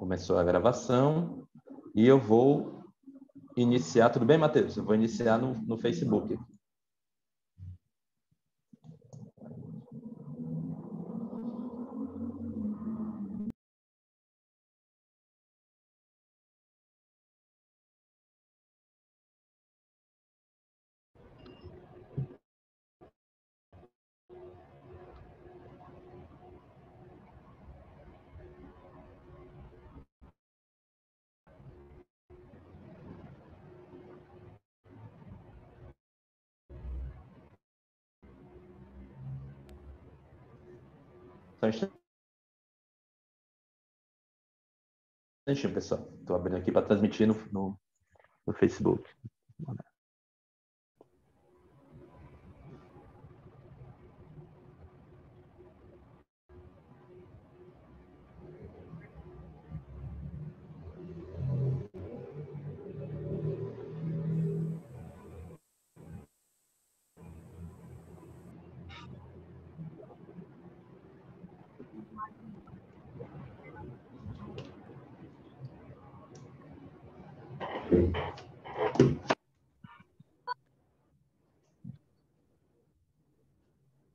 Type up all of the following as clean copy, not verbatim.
Começou a gravação e eu vou iniciar. Tudo bem, Matheus? Eu vou iniciar no Facebook. Só um instantinho, pessoal. Estou abrindo aqui para transmitir no Facebook.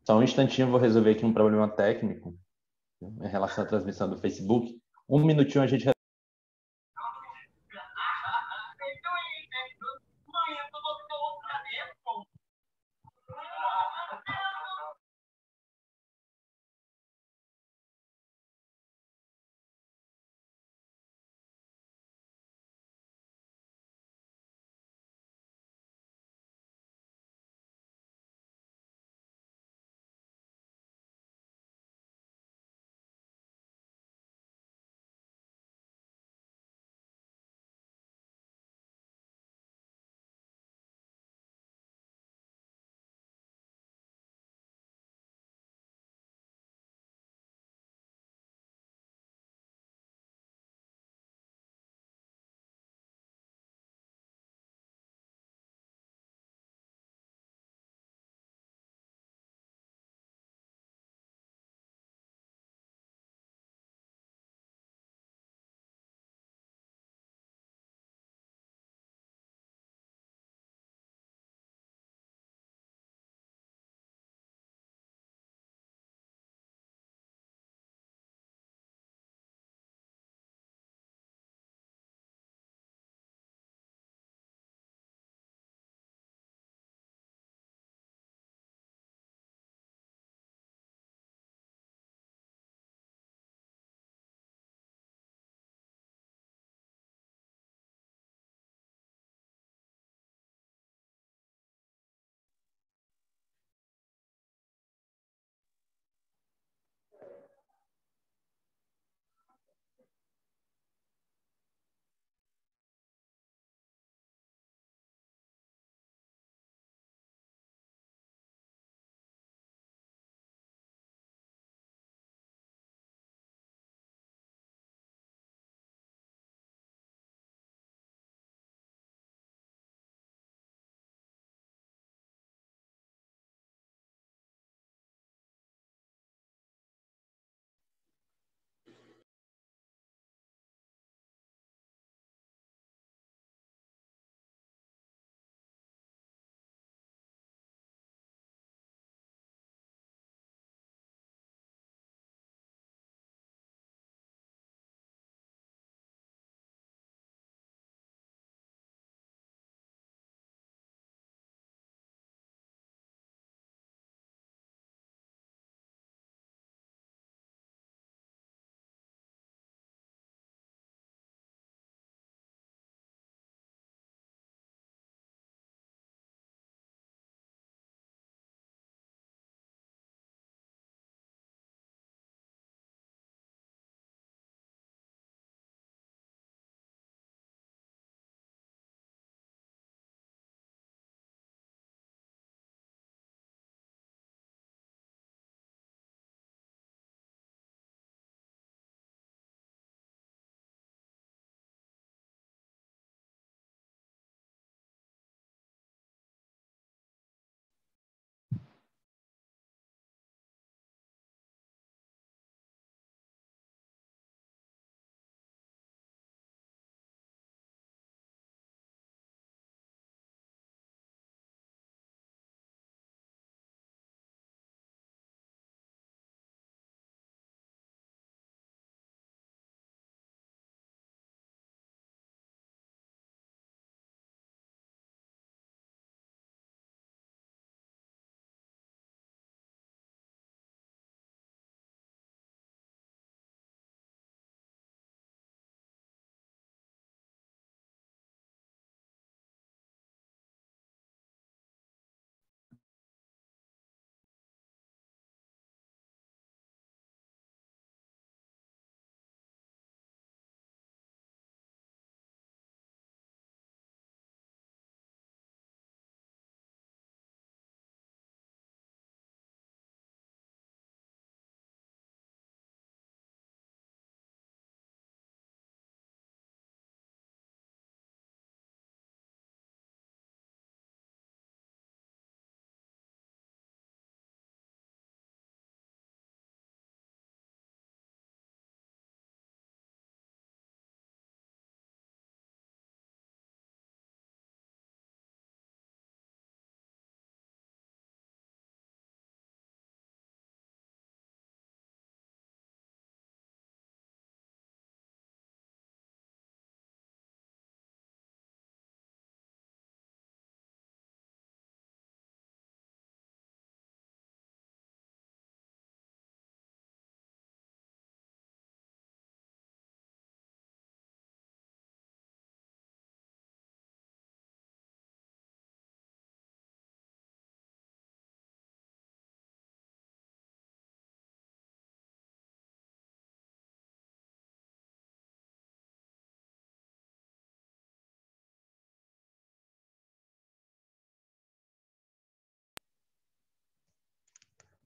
Só um instantinho, eu vou resolver aqui um problema técnico em relação à transmissão do Facebook. Um minutinho a gente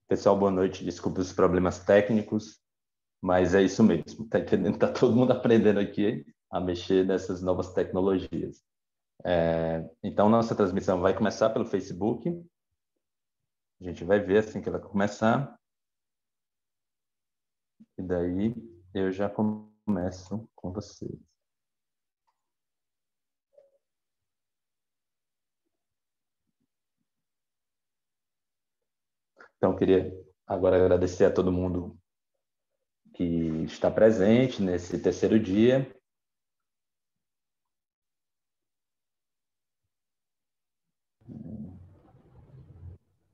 Pessoal, boa noite. Desculpe os problemas técnicos, mas é isso mesmo. Tá entendendo? Tá todo mundo aprendendo aqui a mexer nessas novas tecnologias. Então, nossa transmissão vai começar pelo Facebook. A gente vai ver assim que ela começar. E daí eu já começo com vocês. Então, eu queria agora agradecer a todo mundo que está presente nesse terceiro dia.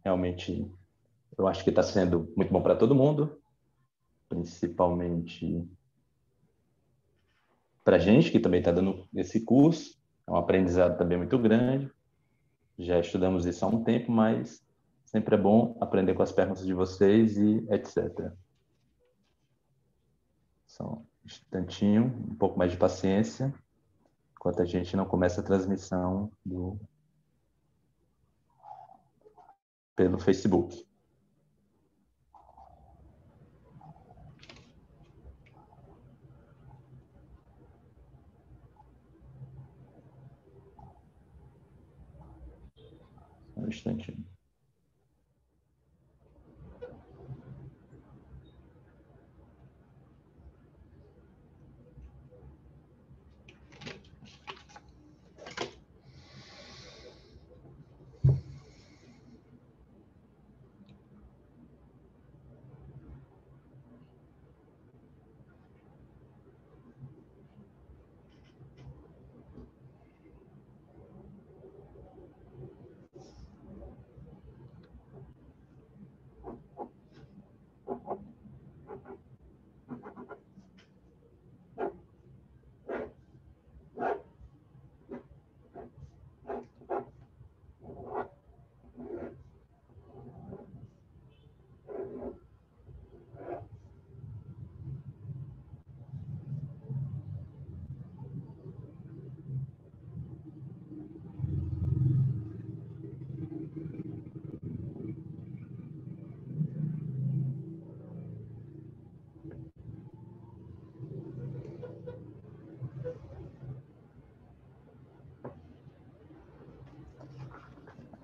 Realmente, eu acho que está sendo muito bom para todo mundo, principalmente para a gente que também está dando esse curso. É um aprendizado também muito grande. Já estudamos isso há um tempo, mas sempre é bom aprender com as perguntas de vocês e etc. Só um instantinho, um pouco mais de paciência, enquanto a gente não começa a transmissão pelo Facebook. Um instantinho.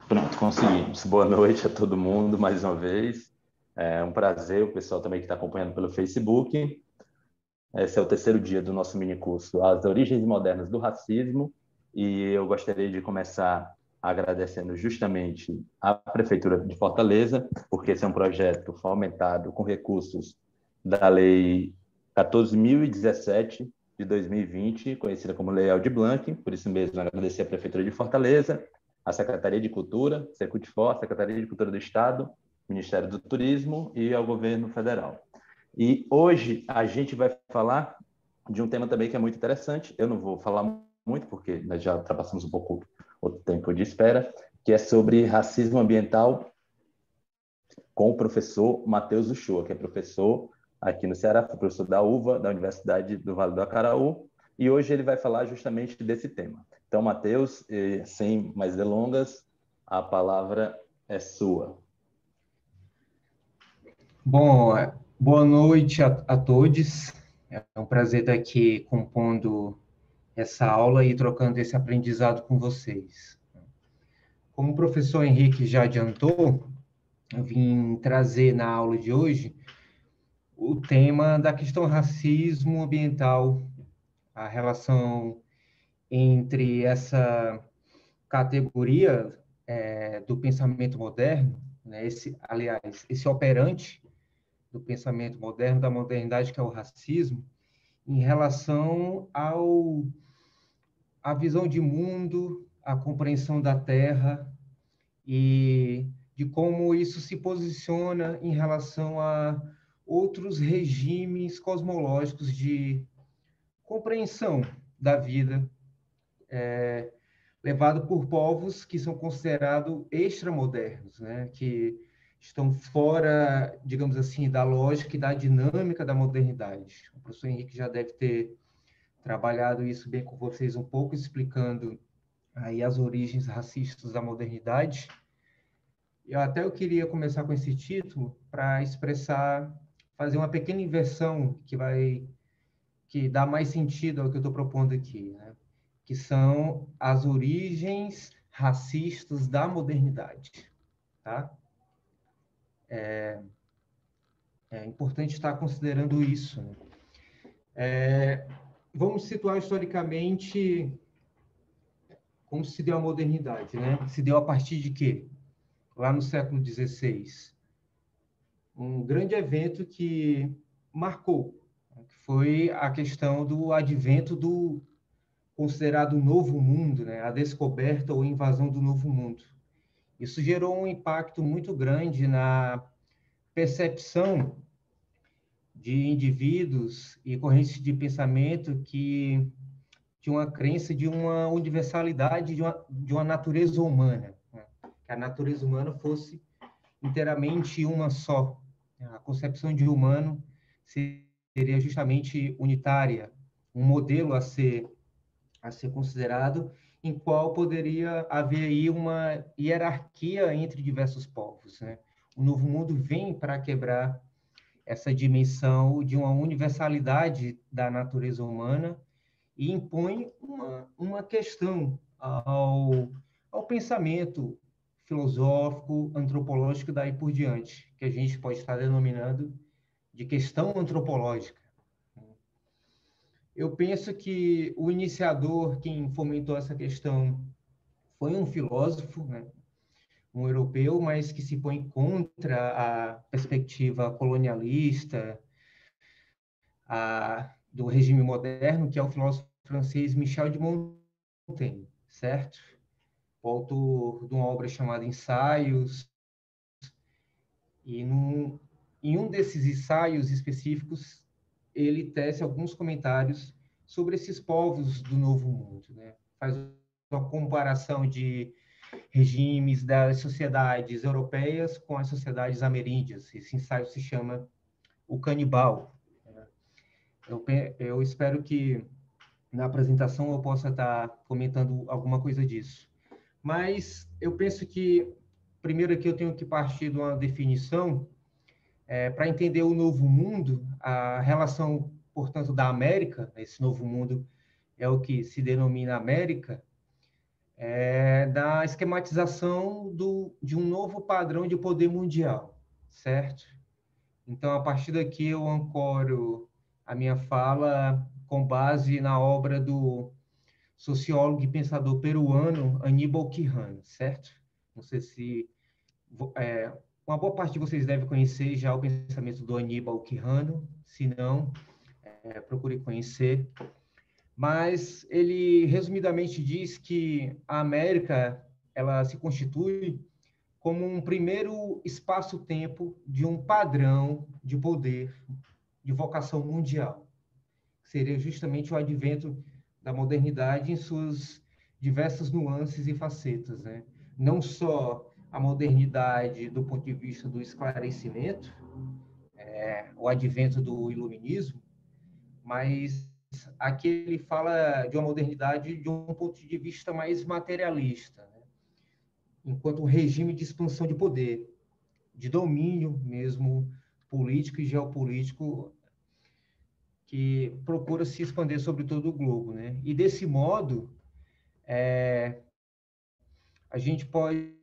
Pronto, conseguimos. Boa noite a todo mundo mais uma vez. É um prazer, o pessoal também que está acompanhando pelo Facebook. Esse é o terceiro dia do nosso mini curso As Origens Modernas do Racismo, e eu gostaria de começar agradecendo justamente à Prefeitura de Fortaleza, porque esse é um projeto fomentado com recursos da Lei 14.017 de 2020, conhecida como Lei Aldir Blanc. Por isso mesmo, agradecer à Prefeitura de Fortaleza, à Secretaria de Cultura, Secutfor, Secretaria de Cultura do Estado, Ministério do Turismo e ao Governo Federal. E hoje a gente vai falar de um tema também que é muito interessante. Eu não vou falar muito, porque nós já ultrapassamos um pouco o tempo de espera, que é sobre racismo ambiental com o professor Matheus Uchoa, que é professor aqui no Ceará, professor da UVA, da Universidade do Vale do Acaraú, e hoje ele vai falar justamente desse tema. Então, Matheus, sem mais delongas, a palavra é sua. Bom, boa noite a todos. É um prazer estar aqui compondo essa aula e trocando esse aprendizado com vocês. Como o professor Henrique já adiantou, eu vim trazer na aula de hoje o tema da questão racismo ambiental, a relação entre essa categoria do pensamento moderno, né, aliás, esse operante do pensamento moderno, da modernidade, que é o racismo, em relação à visão de mundo, à compreensão da Terra e de como isso se posiciona em relação a outros regimes cosmológicos de compreensão da vida, levado por povos que são considerados extramodernos, né? Que estão fora, digamos assim, da lógica e da dinâmica da modernidade. O professor Henrique já deve ter trabalhado isso bem com vocês um pouco, explicando aí as origens racistas da modernidade. eu queria começar com esse título para expressar, fazer uma pequena inversão que dá mais sentido ao que eu estou propondo aqui, né? Que são as origens racistas da modernidade, tá? É importante estar considerando isso, né? Vamos situar historicamente como se deu a modernidade, né? Se deu a partir de quê? Lá no século XVI. Um grande evento que marcou, que foi a questão do advento do considerado Novo Mundo, né? A descoberta ou invasão do Novo Mundo. Isso gerou um impacto muito grande na percepção de indivíduos e correntes de pensamento que tinham uma crença de uma universalidade de uma natureza humana, né? Que a natureza humana fosse inteiramente uma só. A concepção de humano seria justamente unitária, um modelo a ser considerado, em qual poderia haver aí uma hierarquia entre diversos povos, né? O Novo Mundo vem para quebrar essa dimensão de uma universalidade da natureza humana e impõe uma questão ao pensamento filosófico, antropológico, daí por diante, que a gente pode estar denominando de questão antropológica. Eu penso que o iniciador, quem fomentou essa questão, foi um filósofo, né? Um europeu, mas que se põe contra a perspectiva colonialista do regime moderno, que é o filósofo francês Michel de Montaigne, certo? O autor de uma obra chamada Ensaios, e em um desses ensaios específicos, ele tece alguns comentários sobre esses povos do Novo Mundo, né? Faz uma comparação de regimes das sociedades europeias com as sociedades ameríndias. Esse ensaio se chama O Canibal. Eu espero que na apresentação eu possa estar comentando alguma coisa disso. Mas eu penso que, primeiro aqui eu tenho que partir de uma definição para entender o Novo Mundo, a relação, portanto, da América, esse Novo Mundo é o que se denomina América, da esquematização de um novo padrão de poder mundial, certo? Então, a partir daqui, eu ancoro a minha fala com base na obra do sociólogo e pensador peruano Aníbal Quijano, certo? Não sei se uma boa parte de vocês deve conhecer já o pensamento do Aníbal Quijano, se não, procure conhecer. Mas ele resumidamente diz que a América ela se constitui como um primeiro espaço-tempo de um padrão de poder, de vocação mundial. Seria justamente o advento da modernidade em suas diversas nuances e facetas, né? Não só a modernidade do ponto de vista do esclarecimento, o advento do iluminismo, mas aqui ele fala de uma modernidade de um ponto de vista mais materialista, né? Enquanto um regime de expansão de poder, de domínio mesmo político e geopolítico que procura se expandir sobre todo o globo, né? E desse modo, a gente pode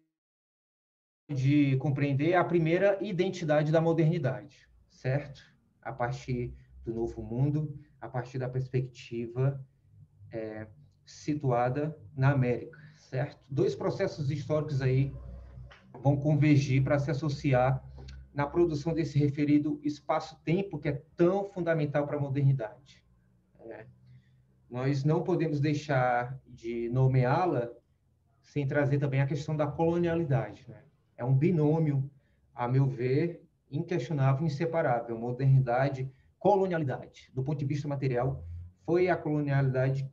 compreender a primeira identidade da modernidade, certo? A partir do Novo Mundo, a partir da perspectiva situada na América, certo? Dois processos históricos aí vão convergir para se associar na produção desse referido espaço-tempo que é tão fundamental para a modernidade. Nós não podemos deixar de nomeá-la sem trazer também a questão da colonialidade, né? É um binômio, a meu ver, inquestionável e inseparável. Modernidade, colonialidade. Do ponto de vista material, foi a colonialidade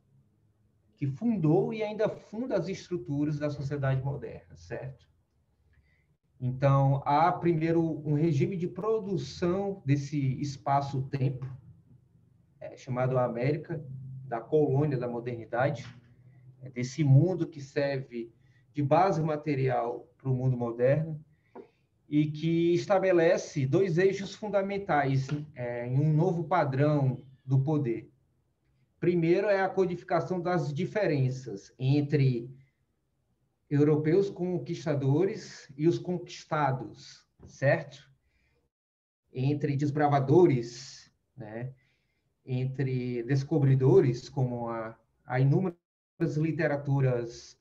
que fundou e ainda funda as estruturas da sociedade moderna, certo? Então, há primeiro um regime de produção desse espaço-tempo, chamado América, da colônia da modernidade, desse mundo que serve de base material para o mundo moderno, e que estabelece dois eixos fundamentais em um novo padrão do poder. Primeiro é a codificação das diferenças entre europeus conquistadores e os conquistados, certo? Entre desbravadores, né? Entre descobridores, como há inúmeras literaturas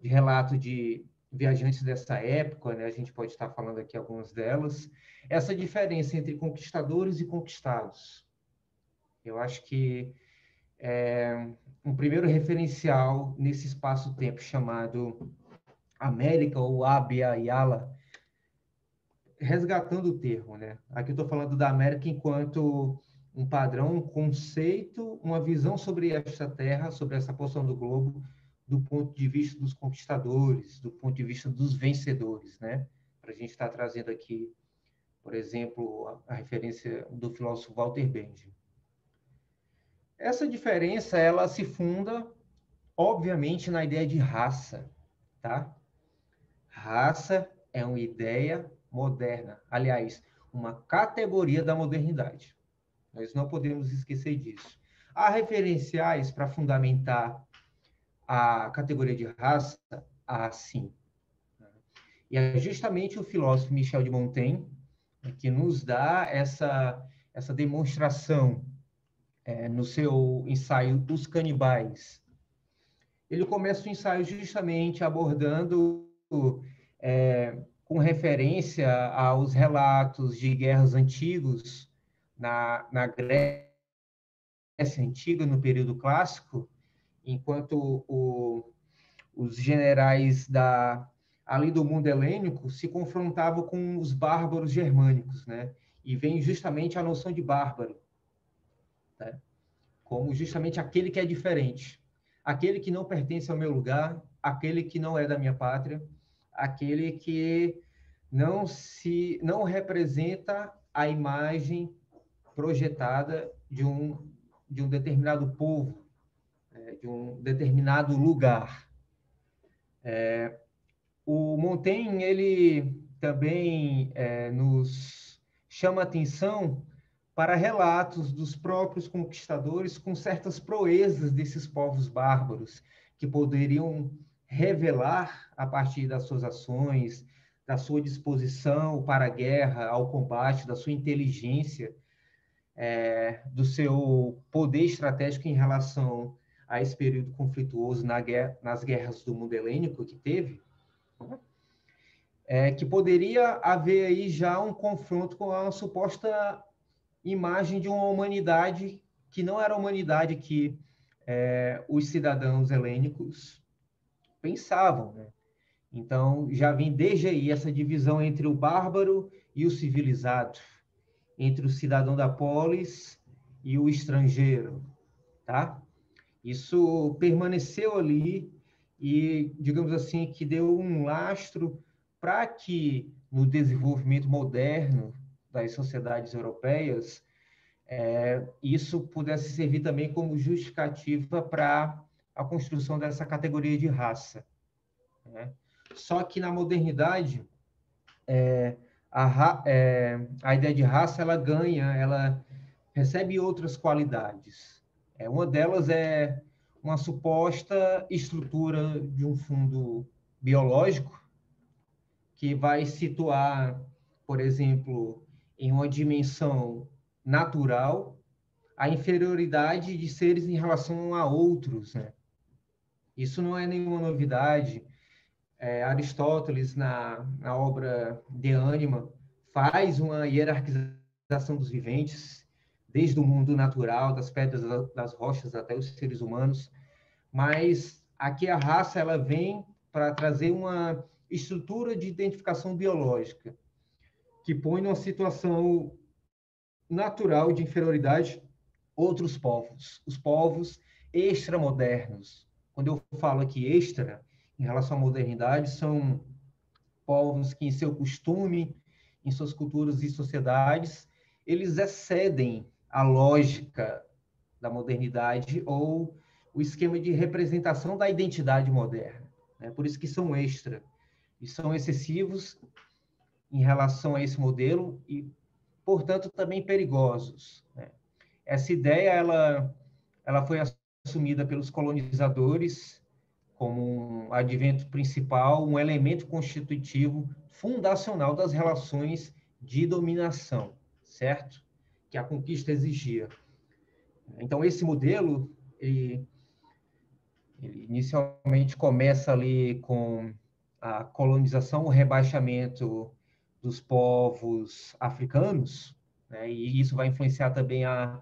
de relato de viajantes dessa época, né? A gente pode estar falando aqui algumas delas. Essa diferença entre conquistadores e conquistados. Eu acho que um primeiro referencial nesse espaço-tempo chamado América ou Abya Yala, resgatando o termo, né? Aqui eu estou falando da América enquanto um padrão, um conceito, uma visão sobre esta terra, sobre essa porção do globo, do ponto de vista dos conquistadores, do ponto de vista dos vencedores, né? Para a gente estar trazendo aqui, por exemplo, a referência do filósofo Walter Benjamin. Essa diferença, ela se funda, obviamente, na ideia de raça, tá? Raça é uma ideia moderna, aliás, uma categoria da modernidade. Nós não podemos esquecer disso. Há referenciais para fundamentar a categoria de raça? Há sim. E é justamente o filósofo Michel de Montaigne que nos dá essa demonstração no seu ensaio Os Canibais. Ele começa o ensaio justamente abordando com referência aos relatos de guerras antigos na Grécia Antiga, no período clássico, enquanto os generais ali do mundo helênico se confrontavam com os bárbaros germânicos, né? E vem justamente a noção de bárbaro, né? Como justamente aquele que é diferente, aquele que não pertence ao meu lugar, aquele que não é da minha pátria, aquele que não representa a imagem projetada de um determinado povo, de um determinado lugar. O Montaigne, ele também nos chama atenção para relatos dos próprios conquistadores com certas proezas desses povos bárbaros, que poderiam revelar, a partir das suas ações, da sua disposição para a guerra, ao combate, da sua inteligência, do seu poder estratégico em relação a esse período conflituoso nas guerras do mundo helênico que teve, que poderia haver aí já um confronto com a suposta imagem de uma humanidade que não era a humanidade que os cidadãos helênicos pensavam, né? Então, já vem desde aí essa divisão entre o bárbaro e o civilizado, entre o cidadão da polis e o estrangeiro, tá? Isso permaneceu ali e, digamos assim, que deu um lastro para que, no desenvolvimento moderno das sociedades europeias, isso pudesse servir também como justificativa para a construção dessa categoria de raça, né? Só que na modernidade, a ideia de raça ela ganha, ela recebe outras qualidades. Uma delas é uma suposta estrutura de um fundo biológico que vai situar, por exemplo, em uma dimensão natural, a inferioridade de seres em relação a outros, né? Isso não é nenhuma novidade. Aristóteles, na obra De Anima, faz uma hierarquização dos viventes, desde o mundo natural, das pedras, das rochas, até os seres humanos. Mas aqui a raça ela vem para trazer uma estrutura de identificação biológica, que põe numa situação natural de inferioridade outros povos, os povos extramodernos. Quando eu falo aqui extra, em relação à modernidade, são povos que, em seu costume, em suas culturas e sociedades, eles excedem a lógica da modernidade ou o esquema de representação da identidade moderna, né? Por isso que são extra, e são excessivos em relação a esse modelo e, portanto, também perigosos, né? Essa ideia, ela foi assumida pelos colonizadores como um advento principal, um elemento constitutivo fundacional das relações de dominação, certo? Que a conquista exigia. Então, esse modelo, ele inicialmente começa ali com a colonização, o rebaixamento dos povos africanos, né? E isso vai influenciar também a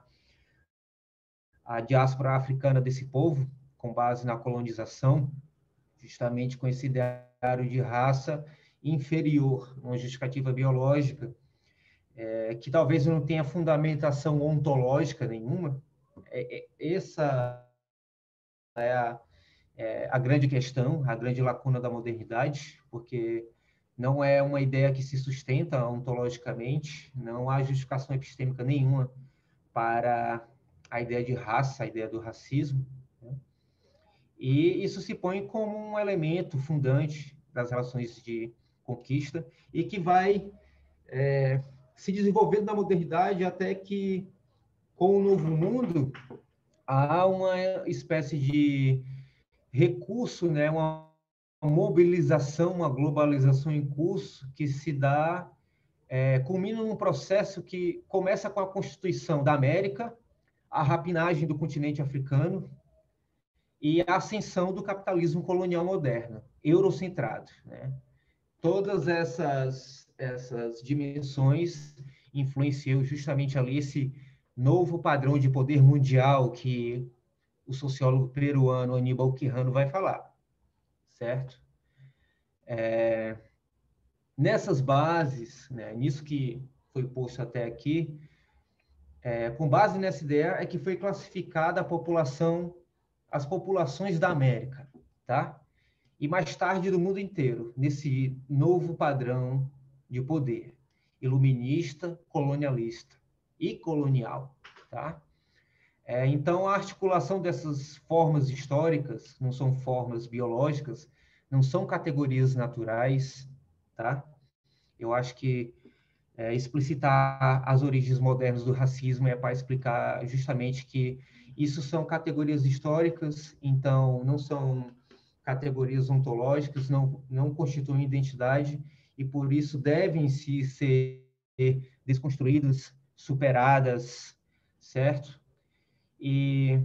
diáspora africana desse povo, com base na colonização, justamente com esse ideário de raça inferior, uma justificativa biológica, que talvez não tenha fundamentação ontológica nenhuma. Essa é a grande questão, a grande lacuna da modernidade, porque não é uma ideia que se sustenta ontologicamente, não há justificação epistêmica nenhuma para a ideia de raça, a ideia do racismo, né? E isso se põe como um elemento fundante das relações de conquista e que vai se desenvolvendo na modernidade até que, com o Novo Mundo, há uma espécie de recurso, né, uma mobilização, uma globalização em curso que se dá, culmina num processo que começa com a Constituição da América, a rapinagem do continente africano e a ascensão do capitalismo colonial moderno, eurocentrado, né? Todas essas dimensões influenciam justamente ali esse novo padrão de poder mundial que o sociólogo peruano Aníbal Quijano vai falar, certo? Nessas bases, né, nisso que foi posto até aqui, com base nessa ideia é que foi classificada a população, as populações da América, tá? E mais tarde do mundo inteiro, nesse novo padrão de poder, iluminista, colonialista e colonial, tá? Então, a articulação dessas formas históricas não são formas biológicas, não são categorias naturais, tá? Eu acho que explicitar as origens modernas do racismo é para explicar justamente que isso são categorias históricas, então não são categorias ontológicas, não constituem identidade e por isso devem-se ser desconstruídas, superadas, certo? E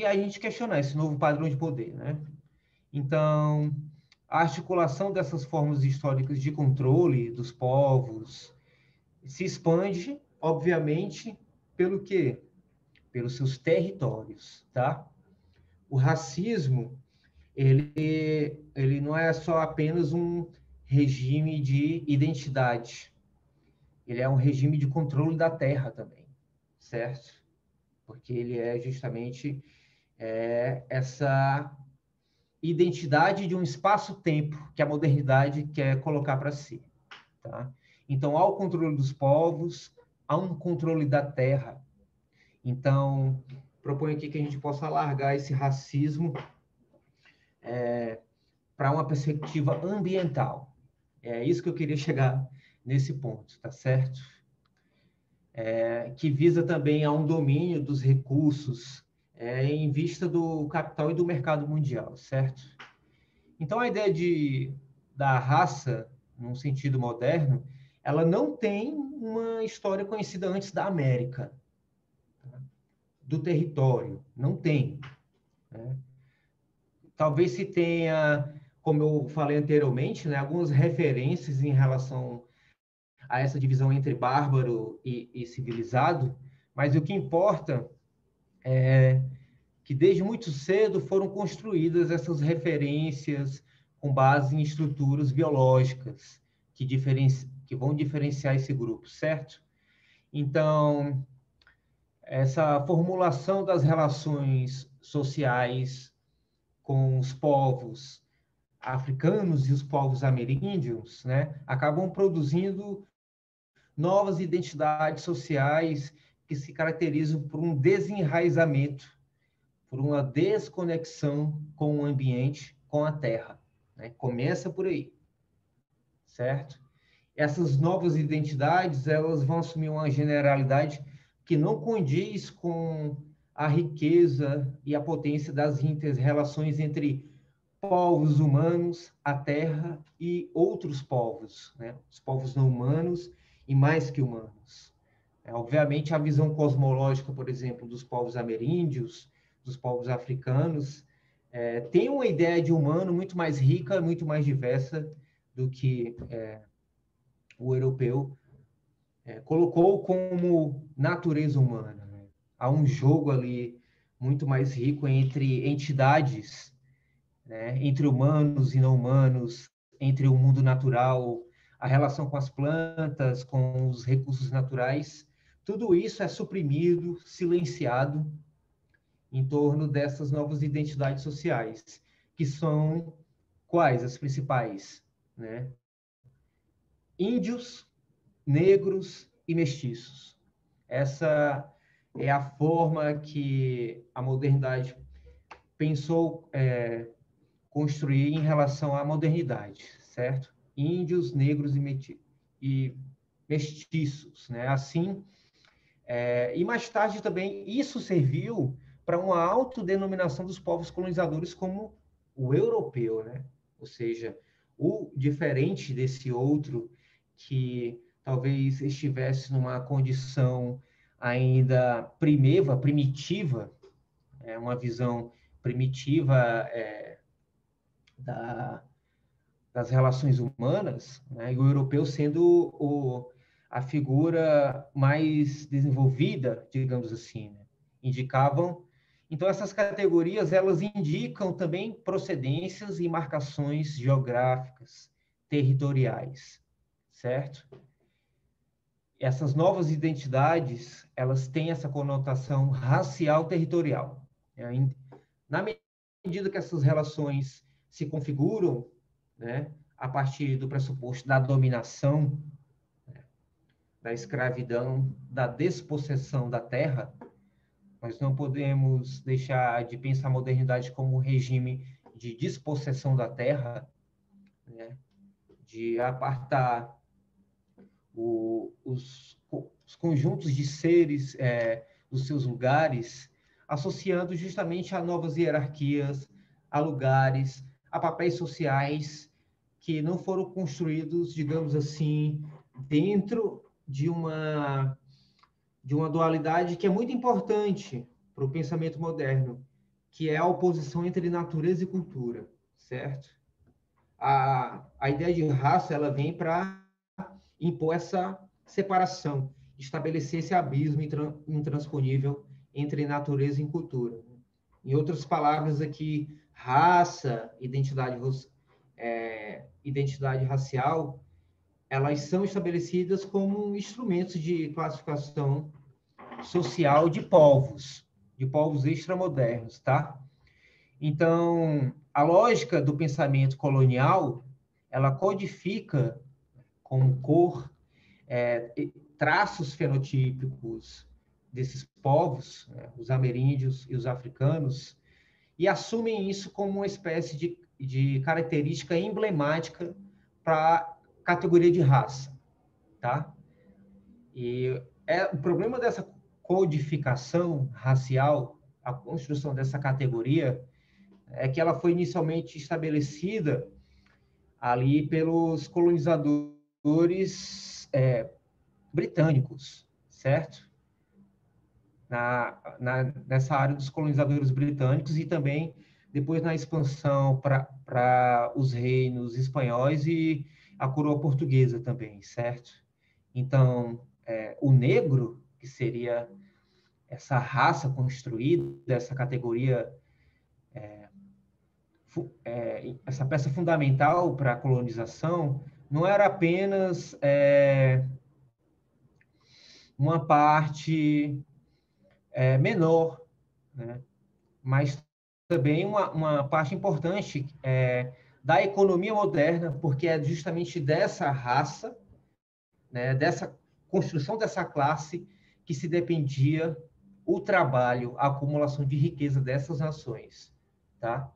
a gente questionar esse novo padrão de poder, né? Então, a articulação dessas formas históricas de controle dos povos se expande, obviamente, pelo quê? Pelos seus territórios, tá? O racismo, ele não é só apenas um regime de identidade, ele é um regime de controle da terra também, certo? Porque ele é justamente essa identidade de um espaço-tempo que a modernidade quer colocar para si, tá? Então, há o controle dos povos, há um controle da terra. Então, proponho aqui que a gente possa alargar esse racismo para uma perspectiva ambiental. É isso que eu queria chegar nesse ponto, tá certo? Que visa também a um domínio dos recursos em vista do capital e do mercado mundial, certo? Então, a ideia da raça, num sentido moderno, ela não tem uma história conhecida antes da América, tá? Do território, não tem, né? Talvez se tenha, como eu falei anteriormente, né, algumas referências em relação a essa divisão entre bárbaro e civilizado, mas o que importa é que desde muito cedo foram construídas essas referências com base em estruturas biológicas que vão diferenciar esse grupo, certo? Então, essa formulação das relações sociais com os povos africanos e os povos ameríndios, né, acabam produzindo novas identidades sociais que se caracterizam por um desenraizamento, por uma desconexão com o ambiente, com a terra, né? Começa por aí. certo? Essas novas identidades, elas vão assumir uma generalidade que não condiz com a riqueza e a potência das inter-relações entre povos humanos, a Terra e outros povos, né? Os povos não humanos e mais que humanos. Obviamente, a visão cosmológica, por exemplo, dos povos ameríndios, dos povos africanos, tem uma ideia de humano muito mais rica, muito mais diversa do que o europeu colocou como natureza humana, né? Há um jogo ali muito mais rico entre entidades, né? Entre humanos e não humanos, entre o mundo natural, a relação com as plantas, com os recursos naturais. Tudo isso é suprimido, silenciado em torno dessas novas identidades sociais, que são quais as principais, né? Índios, negros e mestiços. Essa é a forma que a modernidade pensou construir em relação à modernidade, certo? Índios, negros e mestiços, né? Assim, e mais tarde também isso serviu para uma autodenominação dos povos colonizadores como o europeu, né? Ou seja, o diferente desse outro que talvez estivesse numa condição ainda primitiva, uma visão primitiva da, das relações humanas, né? E o europeu sendo a figura mais desenvolvida, digamos assim, né? Indicavam. Então, essas categorias, elas indicam também procedências e marcações geográficas, territoriais, certo? Essas novas identidades, elas têm essa conotação racial territorial. Na medida que essas relações se configuram, né, a partir do pressuposto da dominação, né, da escravidão, da despossessão da terra, nós não podemos deixar de pensar a modernidade como um regime de despossessão da terra, né, de apartar os conjuntos de seres dos seus lugares, associando justamente a novas hierarquias, a lugares, a papéis sociais que não foram construídos, digamos assim, dentro de uma dualidade que é muito importante para o pensamento moderno, que é a oposição entre natureza e cultura, certo? A ideia de raça, ela vem para impor essa separação, estabelecer esse abismo intransponível entre natureza e cultura. Em outras palavras aqui, raça, identidade racial, elas são estabelecidas como instrumentos de classificação social de povos extramodernos, tá? Então, a lógica do pensamento colonial, ela codifica como cor traços fenotípicos desses povos, né, os ameríndios e os africanos, e assumem isso como uma espécie de característica emblemática para a categoria de raça, tá? E o problema dessa codificação racial, a construção dessa categoria, é que ela foi inicialmente estabelecida ali pelos colonizadores britânicos, certo? Nessa área dos colonizadores britânicos e também depois na expansão para os reinos espanhóis e a coroa portuguesa também, certo? Então, o negro, que seria essa raça construída, essa categoria, essa peça fundamental para a colonização, não era apenas uma parte menor, né? Mas também uma parte importante da economia moderna, porque é justamente dessa raça, né, dessa construção dessa classe que se dependia o trabalho, a acumulação de riqueza dessas nações, tá?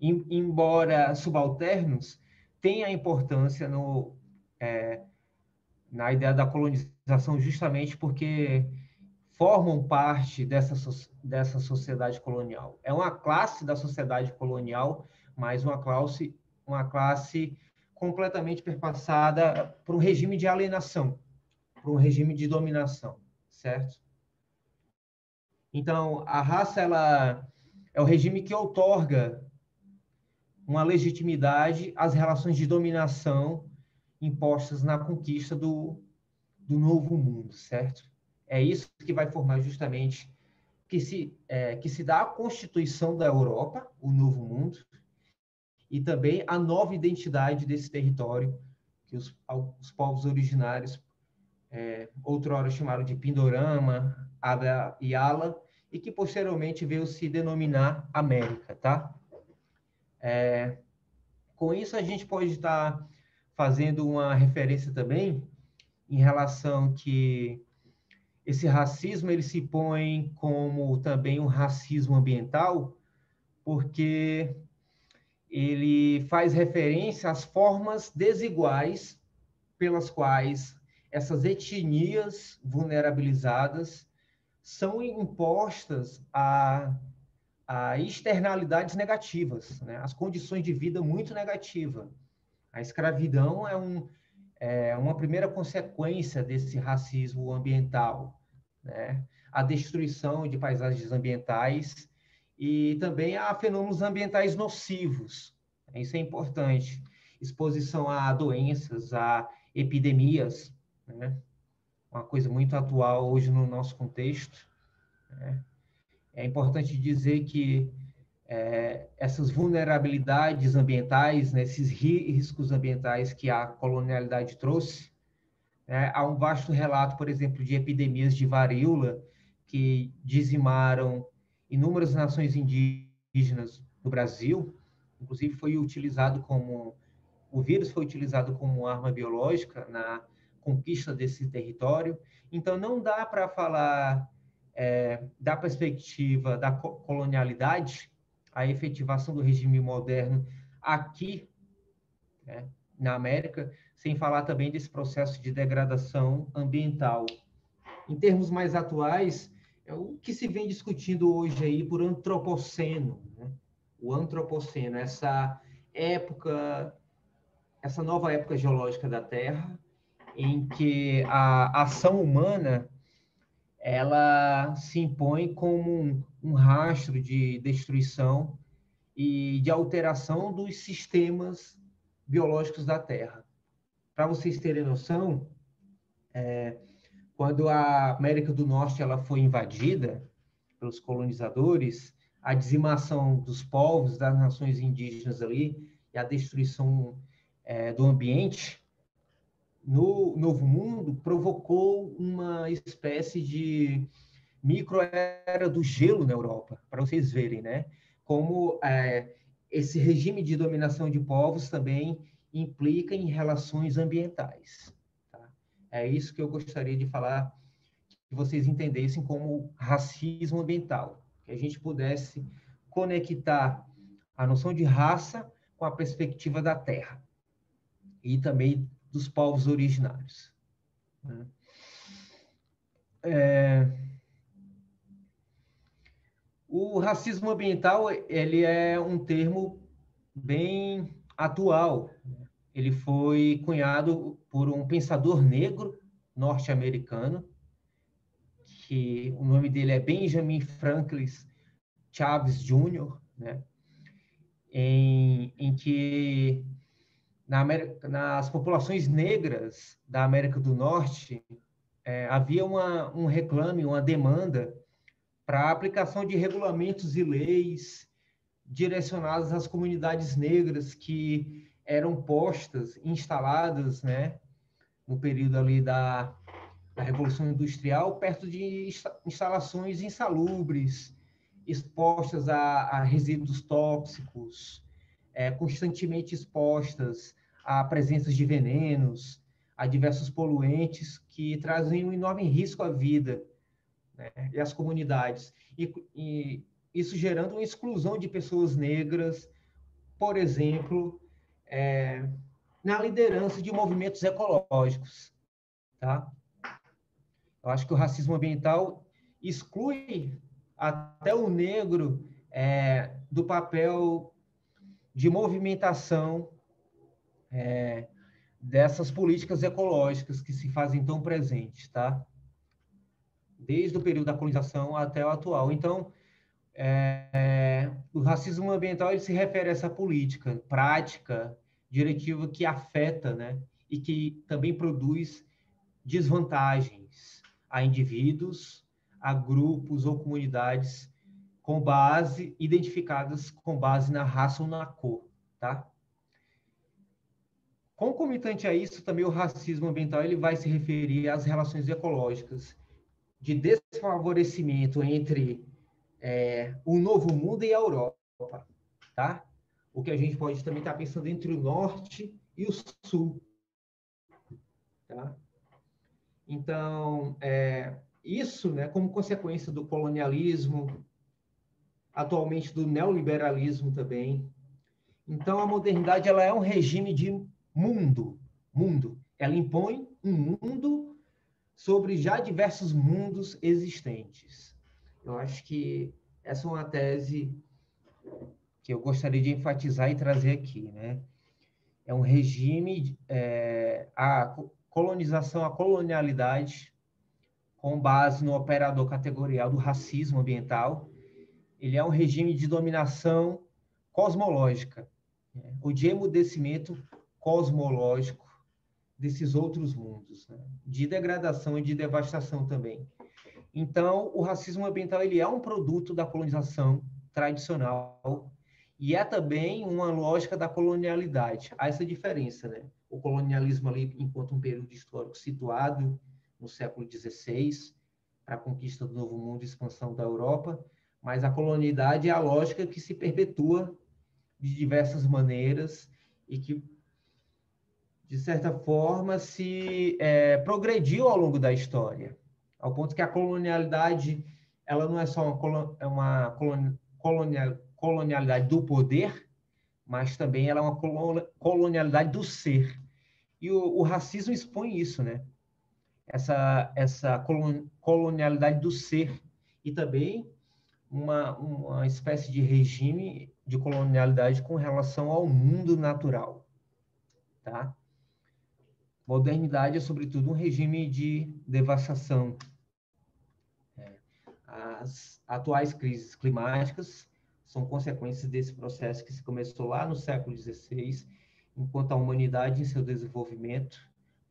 Embora subalternos, tem a importância na ideia da colonização, justamente porque formam parte dessa sociedade colonial. É uma classe da sociedade colonial, mas uma classe completamente perpassada por um regime de alienação, por um regime de dominação, certo? Então, a raça ela é o regime que outorga uma legitimidade às relações de dominação impostas na conquista do novo mundo, certo? É isso que vai formar justamente que se dá a constituição da Europa, o novo mundo, e também a nova identidade desse território que os povos originários outrora chamaram de Pindorama, Abya Yala, e que posteriormente veio se denominar América, tá? Com isso, a gente pode estar fazendo uma referência também em relação que esse racismo ele se põe como também um racismo ambiental, porque ele faz referência às formas desiguais pelas quais essas etnias vulnerabilizadas são impostas a externalidades negativas, né? As condições de vida muito negativas. A escravidão é uma primeira consequência desse racismo ambiental, né? A destruição de paisagens ambientais e também a fenômenos ambientais nocivos. Isso é importante. Exposição a doenças, a epidemias, né? Uma coisa muito atual hoje no nosso contexto, né? É importante dizer que essas vulnerabilidades ambientais, né, esses riscos ambientais que a colonialidade trouxe, né, há um vasto relato, por exemplo, de epidemias de varíola que dizimaram inúmeras nações indígenas do Brasil, inclusive o vírus foi utilizado como arma biológica na conquista desse território. Então, não dá para falar da perspectiva da colonialidade, a efetivação do regime moderno aqui, né, na América, sem falar também desse processo de degradação ambiental. Em termos mais atuais, é o que se vem discutindo hoje aí por antropoceno, né? O antropoceno, essa nova época geológica da Terra, em que a ação humana ela se impõe como um rastro de destruição e de alteração dos sistemas biológicos da Terra. Para vocês terem noção, quando a América do Norte ela foi invadida pelos colonizadores, a dizimação dos povos, das nações indígenas ali, e a destruição do ambiente, no Novo Mundo, provocou uma espécie de microera do gelo na Europa, para vocês verem, né? Como esse regime de dominação de povos também implica em relações ambientais. Tá? É isso que eu gostaria de falar, que vocês entendessem como racismo ambiental, que a gente pudesse conectar a noção de raça com a perspectiva da terra e também dos povos originários. Né? O racismo ambiental ele é um termo bem atual. Ele foi cunhado por um pensador negro norte-americano, que o nome dele é Benjamin Franklin Chaves Jr., né? em que nas populações negras da América do Norte havia um reclame, uma demanda para a aplicação de regulamentos e leis direcionadas às comunidades negras que eram postas, instaladas, né, no período ali da Revolução Industrial, perto de instalações insalubres, expostas a resíduos tóxicos, constantemente expostas a presenças de venenos, a diversos poluentes que trazem um enorme risco à vida, né, e às comunidades. E isso gerando uma exclusão de pessoas negras, por exemplo, na liderança de movimentos ecológicos, tá? Eu acho que o racismo ambiental exclui até o negro do papel de movimentação dessas políticas ecológicas que se fazem tão presentes, tá? Desde o período da colonização até o atual. Então, o racismo ambiental ele se refere a essa política, prática, diretiva que afeta, né? E que também produz desvantagens a indivíduos, a grupos ou comunidades identificadas com base na raça ou na cor, tá? Concomitante a isso, também o racismo ambiental ele vai se referir às relações ecológicas de desfavorecimento entre o Novo Mundo e a Europa, tá? O que a gente pode também estar pensando entre o Norte e o Sul, tá? Então, isso, né, como consequência do colonialismo, atualmente do neoliberalismo também. Então, a modernidade ela é um regime de mundo. Ela impõe um mundo sobre já diversos mundos existentes. Eu acho que essa é uma tese que eu gostaria de enfatizar e trazer aqui, né? É um regime, a colonização, a colonialidade, com base no operador categorial do racismo ambiental, ele é um regime de dominação cosmológica, né? O de emudecimento cosmológico desses outros mundos, né? De degradação e de devastação também. Então, o racismo ambiental ele é um produto da colonização tradicional e é também uma lógica da colonialidade. Há essa diferença, né? O colonialismo ali, enquanto um período histórico situado no século XVI, para a conquista do Novo Mundo e expansão da Europa, mas a colonialidade é a lógica que se perpetua de diversas maneiras e que, de certa forma, se progrediu ao longo da história, ao ponto que a colonialidade ela não é só uma colonialidade do poder, mas também ela é uma colonialidade do ser. E o racismo expõe isso, né? Essa colonialidade do ser e também uma espécie de regime de colonialidade com relação ao mundo natural, tá? Modernidade é, sobretudo, um regime de devastação. As atuais crises climáticas são consequências desse processo que se começou lá no século XVI, enquanto a humanidade, em seu desenvolvimento,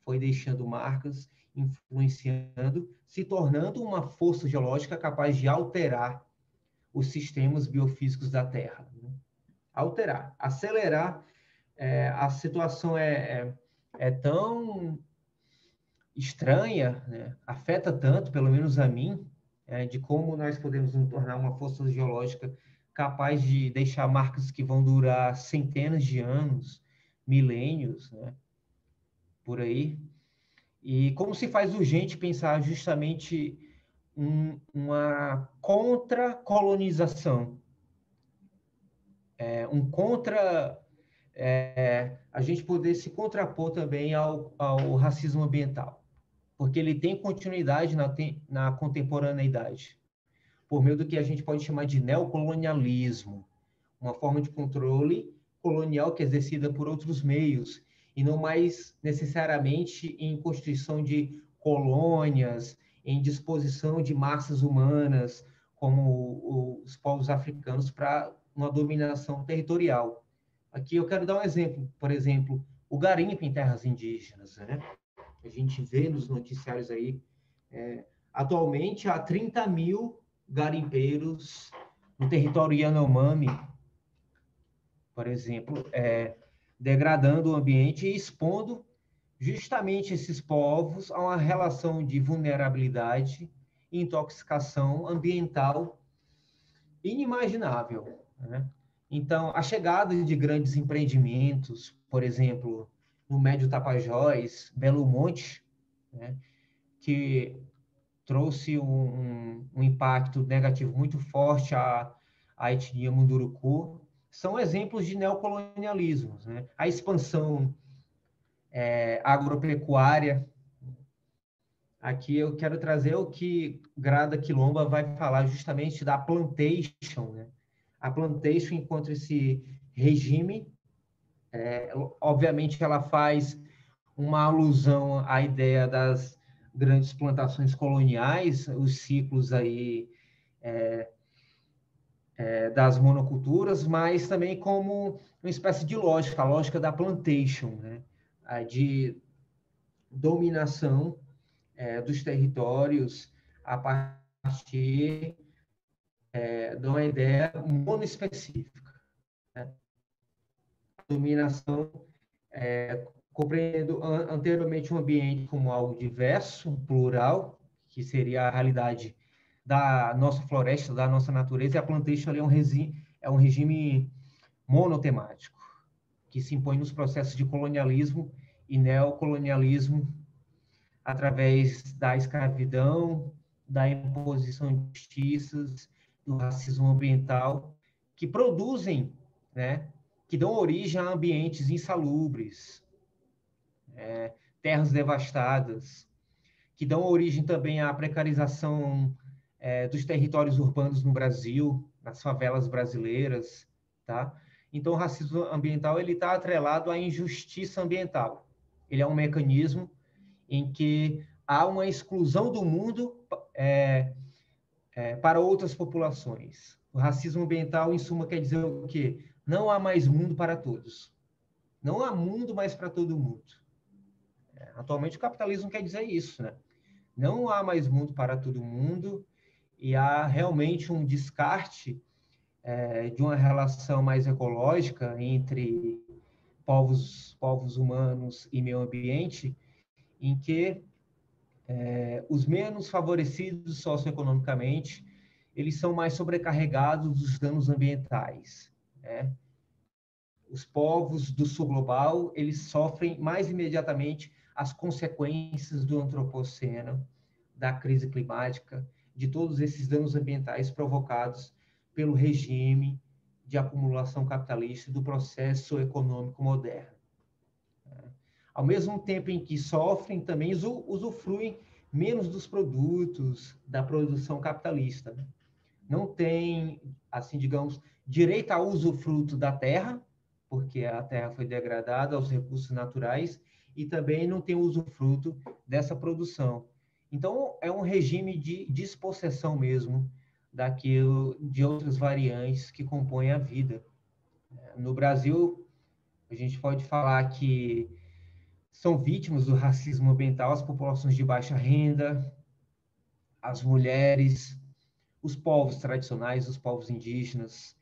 foi deixando marcas, influenciando, se tornando uma força geológica capaz de alterar os sistemas biofísicos da Terra. Né? Alterar, acelerar. A situação é tão estranha, né? Afeta tanto, pelo menos a mim, de como nós podemos nos tornar uma força geológica capaz de deixar marcas que vão durar centenas de anos, milênios, né? Por aí. E como se faz urgente pensar justamente uma contra-colonização, a gente poder se contrapor também ao racismo ambiental, porque ele tem continuidade na contemporaneidade, por meio do que a gente pode chamar de neocolonialismo, uma forma de controle colonial que é exercida por outros meios, e não mais necessariamente em constituição de colônias, em disposição de massas humanas, como os povos africanos, para uma dominação territorial. Aqui eu quero dar um exemplo, por exemplo, o garimpo em terras indígenas, né? A gente vê nos noticiários aí, atualmente há 30 mil garimpeiros no território Yanomami, por exemplo, degradando o ambiente e expondo justamente esses povos a uma relação de vulnerabilidade e intoxicação ambiental inimaginável, né? Então, a chegada de grandes empreendimentos, por exemplo, no Médio Tapajós, Belo Monte, né, que trouxe um impacto negativo muito forte à etnia Munduruku, são exemplos de neocolonialismos, né? A expansão agropecuária. Aqui eu quero trazer o que Grada Quilomba vai falar justamente da plantation, né? A plantation, enquanto esse regime, obviamente ela faz uma alusão à ideia das grandes plantações coloniais, os ciclos aí das monoculturas, mas também como uma espécie de lógica, a lógica da plantation, né? De dominação dos territórios a partir de uma ideia monoespecífica. Né? Dominação compreendendo anteriormente um ambiente como algo diverso, plural, que seria a realidade da nossa floresta, da nossa natureza, e a plantation ali é um regime monotemático, que se impõe nos processos de colonialismo e neocolonialismo através da escravidão, da imposição de justiças, do racismo ambiental, que produzem, né, que dão origem a ambientes insalubres, terras devastadas, que dão origem também à precarização dos territórios urbanos no Brasil, nas favelas brasileiras, tá? Então, o racismo ambiental ele está atrelado à injustiça ambiental. Ele é um mecanismo em que há uma exclusão do mundo para outras populações. O racismo ambiental, em suma, quer dizer o quê? Não há mais mundo para todos. Não há mundo mais para todo mundo. Atualmente, o capitalismo quer dizer isso, né? Não há mais mundo para todo mundo e há realmente um descarte de uma relação mais ecológica entre povos humanos e meio ambiente, em que os menos favorecidos socioeconomicamente, eles são mais sobrecarregados dos danos ambientais. Né? Os povos do sul global, eles sofrem mais imediatamente as consequências do antropoceno, da crise climática, de todos esses danos ambientais provocados pelo regime de acumulação capitalista do processo econômico moderno. Ao mesmo tempo em que sofrem, também usufruem menos dos produtos da produção capitalista. Né? Não tem, assim, digamos, direito ao usufruto da terra, porque a terra foi degradada aos recursos naturais, e também não tem usufruto dessa produção. Então, é um regime de despossessão mesmo daquilo, de outras variantes que compõem a vida. No Brasil, a gente pode falar que são vítimas do racismo ambiental as populações de baixa renda, as mulheres, os povos tradicionais, os povos indígenas,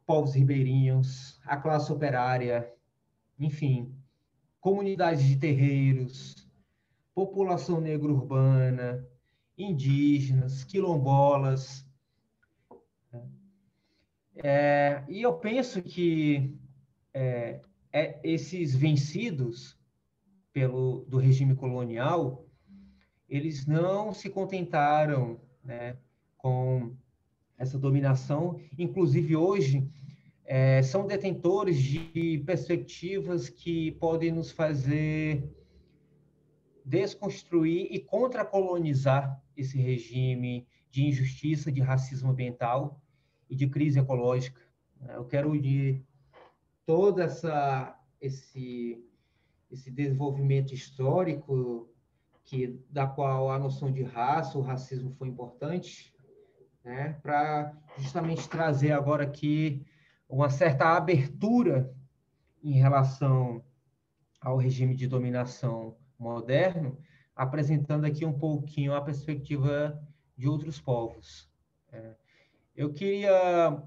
povos ribeirinhos, a classe operária, enfim, comunidades de terreiros, população negra urbana, indígenas, quilombolas. E eu penso que esses vencidos do regime colonial, eles não se contentaram, né, com essa dominação. Inclusive, hoje, são detentores de perspectivas que podem nos fazer desconstruir e contracolonizar esse regime de injustiça, de racismo ambiental e de crise ecológica. Eu quero unir todo esse desenvolvimento histórico da qual a noção de raça, o racismo foi importante, né, para justamente trazer agora aqui uma certa abertura em relação ao regime de dominação moderno, apresentando aqui um pouquinho a perspectiva de outros povos. Eu queria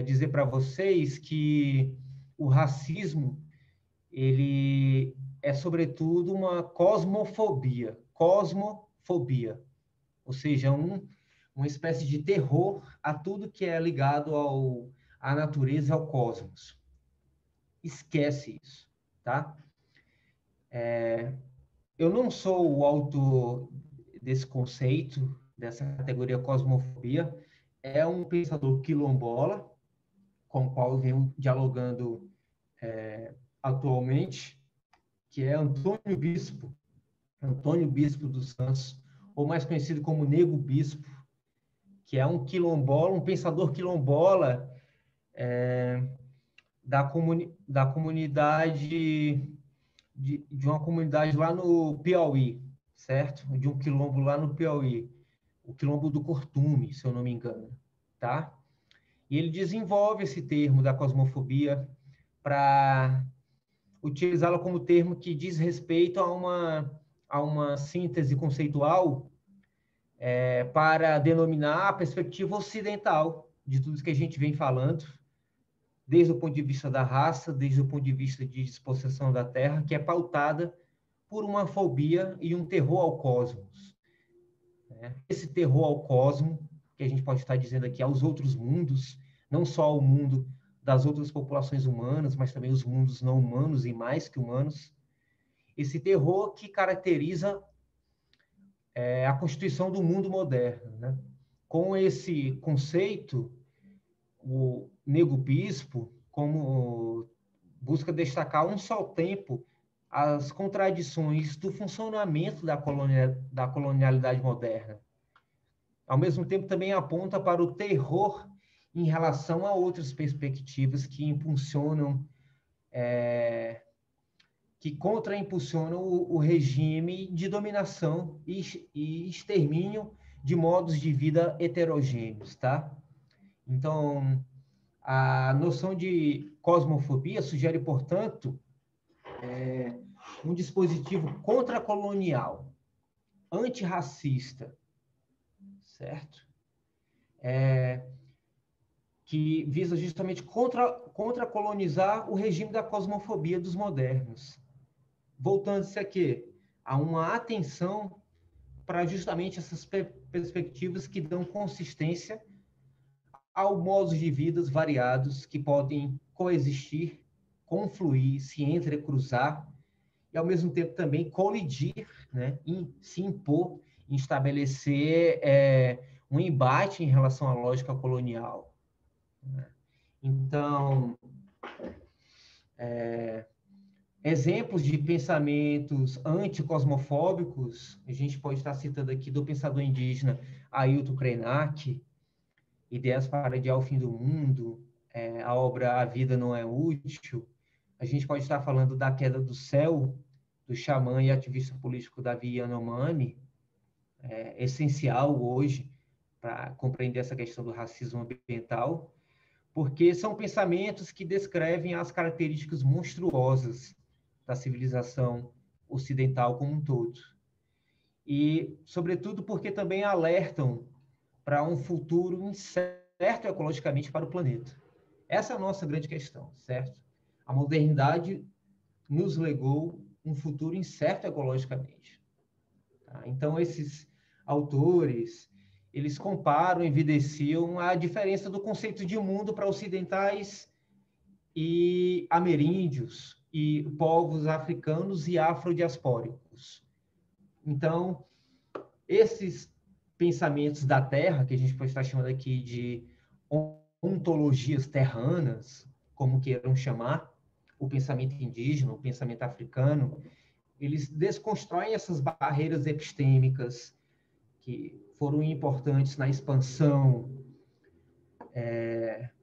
dizer para vocês que o racismo ele é, sobretudo, uma cosmofobia, ou seja, uma espécie de terror a tudo que é ligado à natureza e ao cosmos. Esquece isso, tá? Eu não sou o autor desse conceito, dessa categoria cosmofobia, é um pensador quilombola, com o qual eu venho dialogando atualmente, que é Antônio Bispo dos Santos, ou mais conhecido como Nego Bispo, que é um quilombola, um pensador quilombola da comunidade, de uma comunidade lá no Piauí, certo? De um quilombo lá no Piauí, o Quilombo do Curtume, se eu não me engano, tá? E ele desenvolve esse termo da cosmofobia para utilizá-la como termo que diz respeito a uma síntese conceitual para denominar a perspectiva ocidental de tudo isso que a gente vem falando, desde o ponto de vista da raça, desde o ponto de vista de disposição da Terra, que é pautada por uma fobia e um terror ao cosmos. Esse terror ao cosmos, que a gente pode estar dizendo aqui, aos outros mundos, não só ao mundo das outras populações humanas, mas também os mundos não humanos e mais que humanos. Esse terror que caracteriza a constituição do mundo moderno, né? Com esse conceito, o Nego Bispo como busca destacar um só tempo as contradições do funcionamento da colonialidade moderna. Ao mesmo tempo, também aponta para o terror em relação a outras perspectivas que impulsionam, que contra-impulsionam o regime de dominação e extermínio de modos de vida heterogêneos, tá? Então, a noção de cosmofobia sugere, portanto, um dispositivo contracolonial, antirracista, certo? Que visa justamente contracolonizar o regime da cosmofobia dos modernos, voltando-se aqui a uma atenção para justamente essas perspectivas que dão consistência ao modos de vidas variados que podem coexistir, confluir, se entrecruzar e, ao mesmo tempo, também colidir, né, se impor, em estabelecer um embate em relação à lógica colonial. Então, exemplos de pensamentos anticosmofóbicos, a gente pode estar citando aqui do pensador indígena Ailton Krenak, Ideias para Adiar o Fim do Mundo, a obra A Vida Não é Útil. A gente pode estar falando da Queda do Céu, do xamã e ativista político Davi Yanomami, essencial hoje para compreender essa questão do racismo ambiental, porque são pensamentos que descrevem as características monstruosas da civilização ocidental como um todo. E, sobretudo, porque também alertam para um futuro incerto ecologicamente para o planeta. Essa é a nossa grande questão, certo? A modernidade nos legou um futuro incerto ecologicamente. Tá? Então, esses autores, eles comparam, evidenciam a diferença do conceito de mundo para ocidentais e ameríndios, e povos africanos e afrodiaspóricos. Então, esses pensamentos da Terra, que a gente pode estar chamando aqui de ontologias terranas, como queiram chamar, o pensamento indígena, o pensamento africano, eles desconstroem essas barreiras epistêmicas que foram importantes na expansão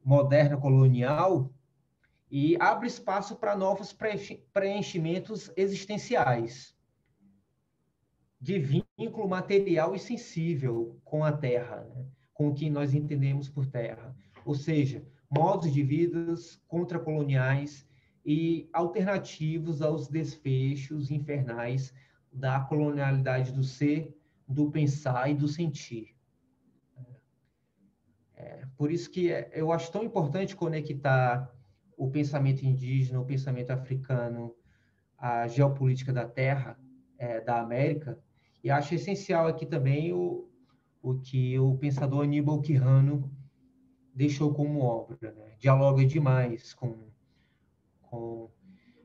moderna colonial e abre espaço para novos preenchimentos existenciais de vínculo material e sensível com a Terra, né? Com o que nós entendemos por Terra. Ou seja, modos de vidas contracoloniais e alternativos aos desfechos infernais da colonialidade do ser, do pensar e do sentir. Por isso que eu acho tão importante conectar o pensamento indígena, o pensamento africano, a geopolítica da Terra, da América, e acho essencial aqui também o que o pensador Aníbal Quijano deixou como obra, né? Dialoga demais com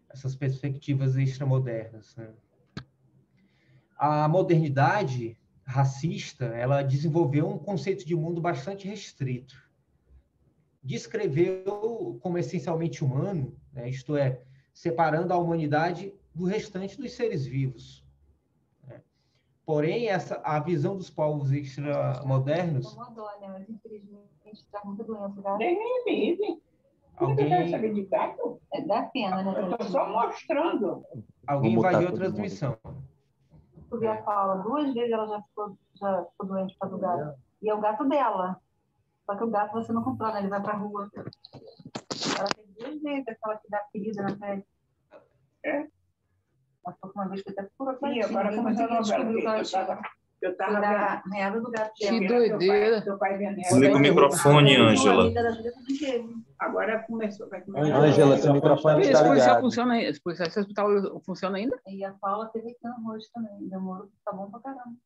essas perspectivas extramodernas, né? A modernidade racista, ela desenvolveu um conceito de mundo bastante restrito. Descreveu como essencialmente humano, né? Isto é, separando a humanidade do restante dos seres vivos. Porém, a visão dos povos extramodernos... Mas infelizmente está muita doença, tá? Alguém... saber de gato? Dá pena, né? Eu estou só mostrando. Alguém invadiu a transmissão. Tu viu a Paula, 2 vezes ela já ficou doente por causa do gato. E é o gato dela. Só que o gato você não controla, ele vai pra rua. Ela tem 2 vezes aquela que dá ferida na pele. Ela ficou uma vez que até por aqui. E agora começou a descobrir que ela tinha. Eu tava na meada do gato. Que doideira. Desliga o microfone, Ângela. Agora começou. Ângela, seu microfone está ligado. Esse hospital funciona ainda? E a Paula teve cama hoje também. Demorou, tá bom pra caramba.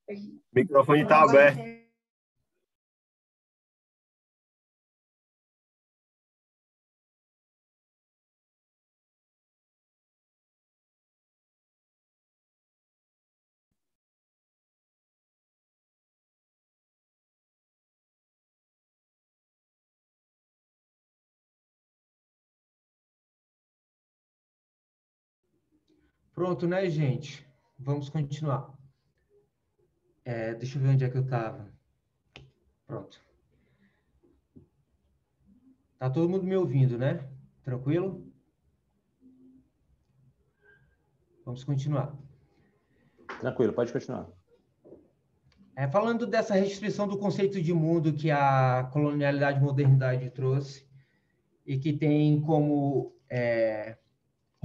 O microfone está aberto. Pronto, né, gente? Vamos continuar. Deixa eu ver onde é que eu estava. Pronto. Tá todo mundo me ouvindo, né? Tranquilo? Vamos continuar. Tranquilo, pode continuar. Falando dessa restrição do conceito de mundo que a colonialidade e modernidade trouxe e que tem como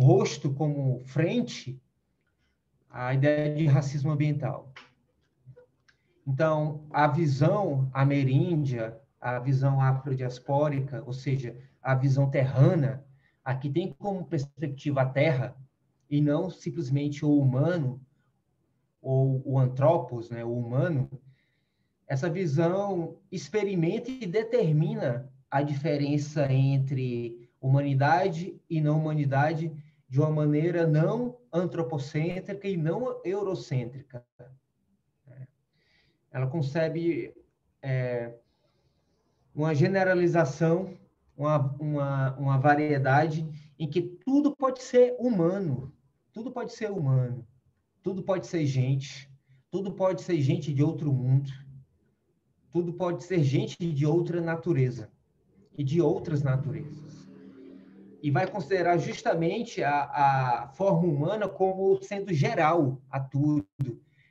rosto, como frente, a ideia de racismo ambiental. Então, a visão ameríndia, a visão afrodiaspórica, ou seja, a visão terrana, aqui tem como perspectiva a terra, e não simplesmente o humano, ou o antropos, né, o humano. Essa visão experimenta e determina a diferença entre humanidade e não humanidade de uma maneira não antropocêntrica e não eurocêntrica. Ela concebe uma generalização, uma variedade em que tudo pode ser humano, tudo pode ser humano, tudo pode ser gente de outro mundo, tudo pode ser gente de outra natureza e de outras naturezas. E vai considerar justamente a forma humana como sendo geral a tudo.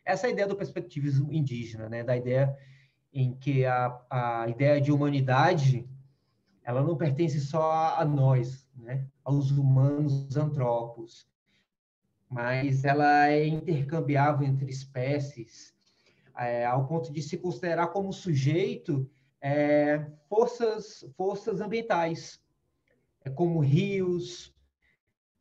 Essa é a ideia do perspectivismo indígena, né? Da ideia em que a ideia de humanidade ela não pertence só a nós, né? Aos humanos, os antropos, mas ela é intercambiável entre espécies, ao ponto de se considerar como sujeito forças ambientais, como rios,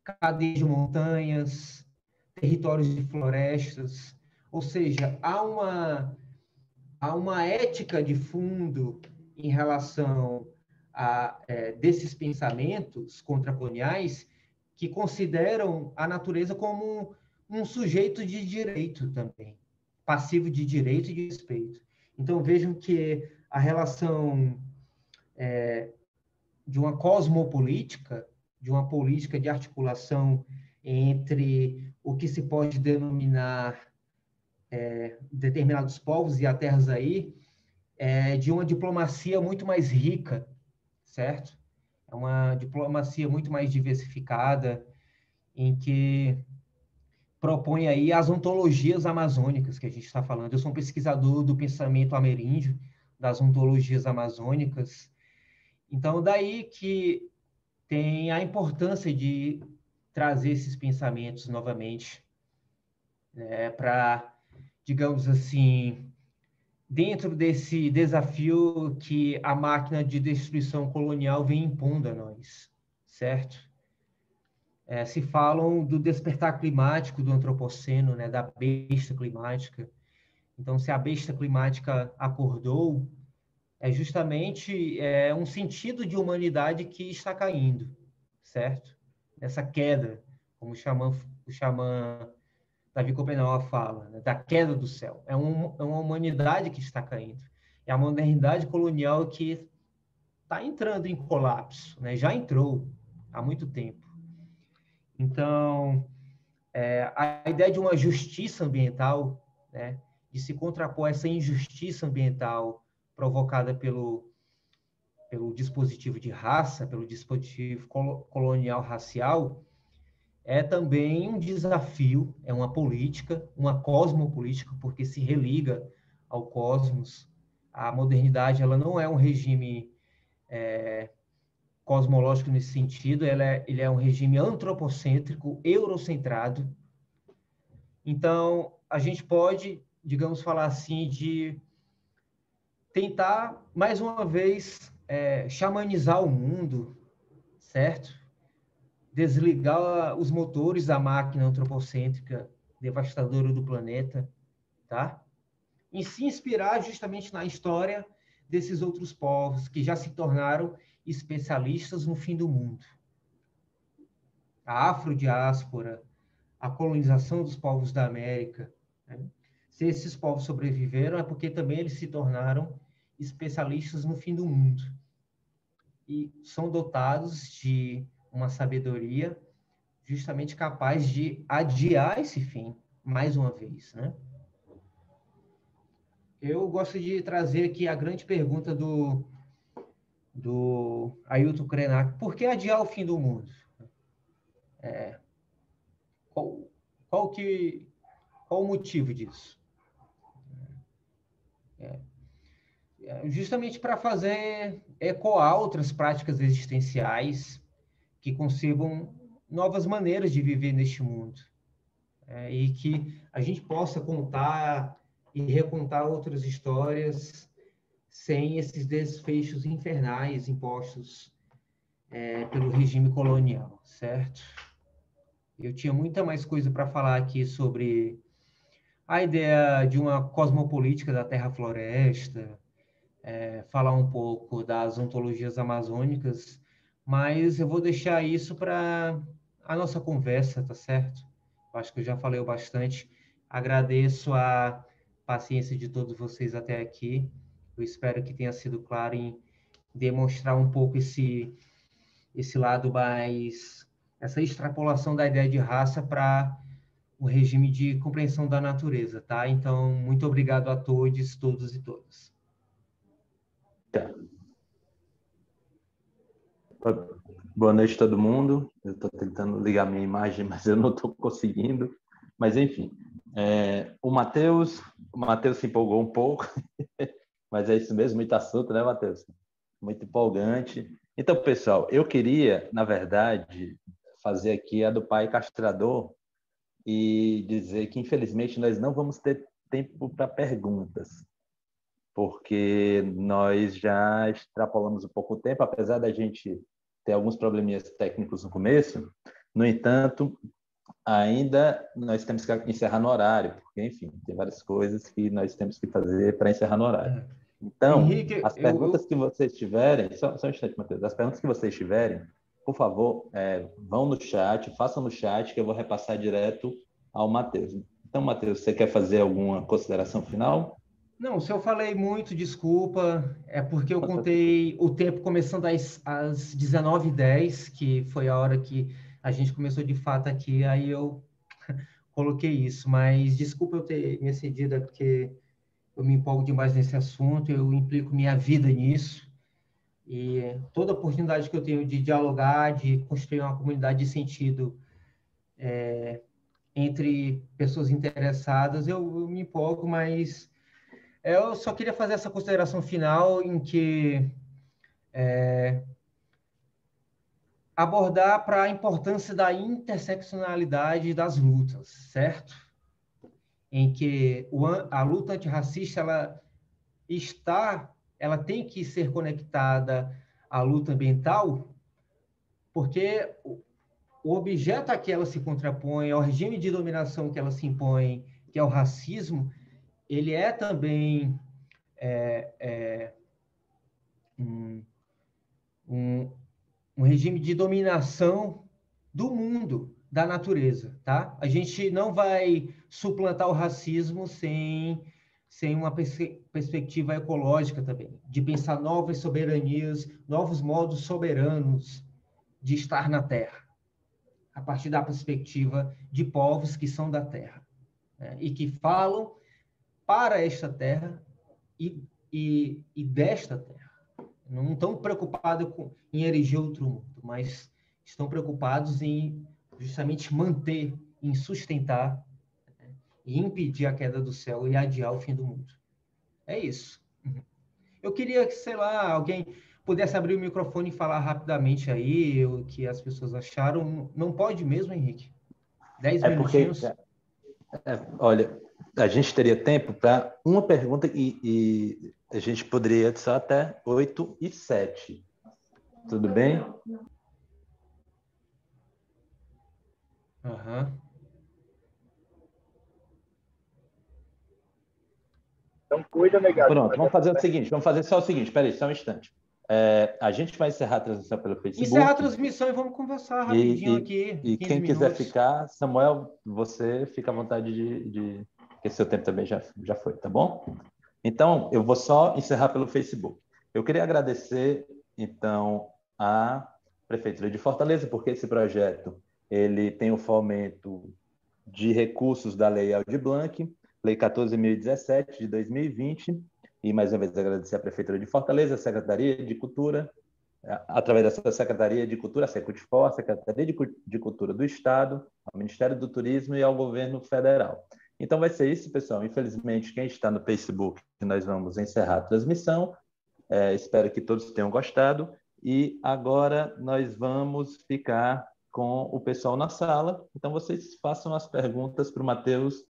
cadeias de montanhas, territórios de florestas. Ou seja, há uma ética de fundo em relação a desses pensamentos contracoloniais que consideram a natureza como um sujeito de direito também, passivo de direito e de respeito. Então, vejam que a relação de uma cosmopolítica, de uma política de articulação entre o que se pode denominar determinados povos e a terras aí, de uma diplomacia muito mais rica, certo? É uma diplomacia muito mais diversificada, em que propõe aí as ontologias amazônicas que a gente está falando. Eu sou um pesquisador do pensamento ameríndio, das ontologias amazônicas. Então, daí que tem a importância de trazer esses pensamentos novamente para, digamos assim, dentro desse desafio que a máquina de destruição colonial vem impondo a nós, certo? Se falam do despertar climático do antropoceno, né, da besta climática. Então, se a besta climática acordou, é justamente um sentido de humanidade que está caindo, certo? Essa queda, como o xamã Davi Copenau fala, né, da queda do céu. É uma humanidade que está caindo. É a modernidade colonial que está entrando em colapso, né? Já entrou há muito tempo. Então, A ideia de uma justiça ambiental, né, de se contrapor essa injustiça ambiental provocada pelo dispositivo de raça, pelo dispositivo colonial racial, é também um desafio, é uma política, uma cosmopolítica, porque se religa ao cosmos. A modernidade, ela não é um regime cosmológico nesse sentido, ele é um regime antropocêntrico, eurocentrado. Então, a gente pode, digamos, falar assim, de tentar, mais uma vez, xamanizar o mundo, certo? Desligar os motores da máquina antropocêntrica devastadora do planeta, tá? E se inspirar justamente na história desses outros povos que já se tornaram especialistas no fim do mundo. A afrodiáspora, a colonização dos povos da América, né? Se esses povos sobreviveram, é porque também eles se tornaram especialistas no fim do mundo. E são dotados de uma sabedoria justamente capaz de adiar esse fim, mais uma vez, né? Eu gosto de trazer aqui a grande pergunta do Ailton Krenak. Por que adiar o fim do mundo? Qual o motivo disso? Justamente para fazer ecoar outras práticas existenciais que concebam novas maneiras de viver neste mundo. E que a gente possa contar e recontar outras histórias sem esses desfechos infernais impostos pelo regime colonial, certo? Eu tinha muita mais coisa para falar aqui sobre a ideia de uma cosmopolítica da terra-floresta, falar um pouco das ontologias amazônicas, mas eu vou deixar isso para a nossa conversa, tá certo? Eu acho que eu já falei bastante. Agradeço a paciência de todos vocês até aqui. Eu espero que tenha sido claro em demonstrar um pouco esse lado mais, essa extrapolação da ideia de raça para o regime de compreensão da natureza, tá? Então, muito obrigado a todos e todas. Boa noite a todo mundo. Eu estou tentando ligar minha imagem, mas eu não estou conseguindo. Mas, enfim, o Matheus se empolgou um pouco, mas é isso mesmo, muito assunto, né, Matheus? Muito empolgante. Então, pessoal, eu queria, na verdade, fazer aqui a do pai castrador e dizer que, infelizmente, nós não vamos ter tempo para perguntas, porque nós já extrapolamos um pouco o tempo, apesar da gente ter alguns probleminhas técnicos no começo. No entanto, ainda nós temos que encerrar no horário, porque, enfim, tem várias coisas que nós temos que fazer para encerrar no horário. Então, Henrique, as perguntas que vocês tiverem, só um instante, Matheus, as perguntas que vocês tiverem, por favor, vão no chat, façam no chat, que eu vou repassar direto ao Matheus. Então, Matheus, você quer fazer alguma consideração final? Não, se eu falei muito, desculpa, é porque eu contei o tempo começando às 19h10, que foi a hora que a gente começou de fato aqui, aí eu coloquei isso, mas desculpa eu ter me excedido, é porque eu me empolgo demais nesse assunto, eu implico minha vida nisso, e toda oportunidade que eu tenho de dialogar, de construir uma comunidade de sentido entre pessoas interessadas, eu me empolgo, mas eu só queria fazer essa consideração final em que abordar para a importância da interseccionalidade das lutas, certo? Em que a luta antirracista ela tem que ser conectada à luta ambiental, porque o objeto a que ela se contrapõe, ao regime de dominação que ela se impõe, que é o racismo, ele é também um regime de dominação do mundo, da natureza, tá? A gente não vai suplantar o racismo sem uma perspectiva ecológica também, de pensar novas soberanias, novos modos soberanos de estar na Terra. a partir da perspectiva de povos que são da terra, né? E que falam para esta terra e desta terra. Não estão preocupados em erigir outro mundo, mas estão preocupados em justamente manter, em sustentar, né? E impedir a queda do céu e adiar o fim do mundo. É isso. Eu queria que, sei lá, alguém pudesse abrir o microfone e falar rapidamente aí o que as pessoas acharam. Não pode mesmo, Henrique? 10 minutinhos. Olha, a gente teria tempo para uma pergunta e a gente poderia só até 8h07. Tudo bem? Aham. Então, cuida, negado. Pronto, vamos fazer o seguinte, vamos fazer só o seguinte, espera aí, só um instante. A gente vai encerrar a transmissão pelo Facebook. Encerrar a transmissão e vamos conversar rapidinho aqui. E 15 quem minutos. quiser ficar, Samuel, você fica à vontade porque seu tempo também já foi, tá bom? Então, eu vou só encerrar pelo Facebook. Eu queria agradecer, então, à Prefeitura de Fortaleza, porque esse projeto ele tem o fomento de recursos da Lei Aldir Blanc, Lei 14.017, de 2020, e mais uma vez agradecer à Prefeitura de Fortaleza, a Secretaria de Cultura, através dessa Secretaria de Cultura, a Secutfor, a Secretaria de Cultura do Estado, ao Ministério do Turismo e ao Governo Federal. Então vai ser isso, pessoal. Infelizmente, quem está no Facebook, nós vamos encerrar a transmissão. Espero que todos tenham gostado. E agora nós vamos ficar com o pessoal na sala. Então vocês façam as perguntas para o Matheus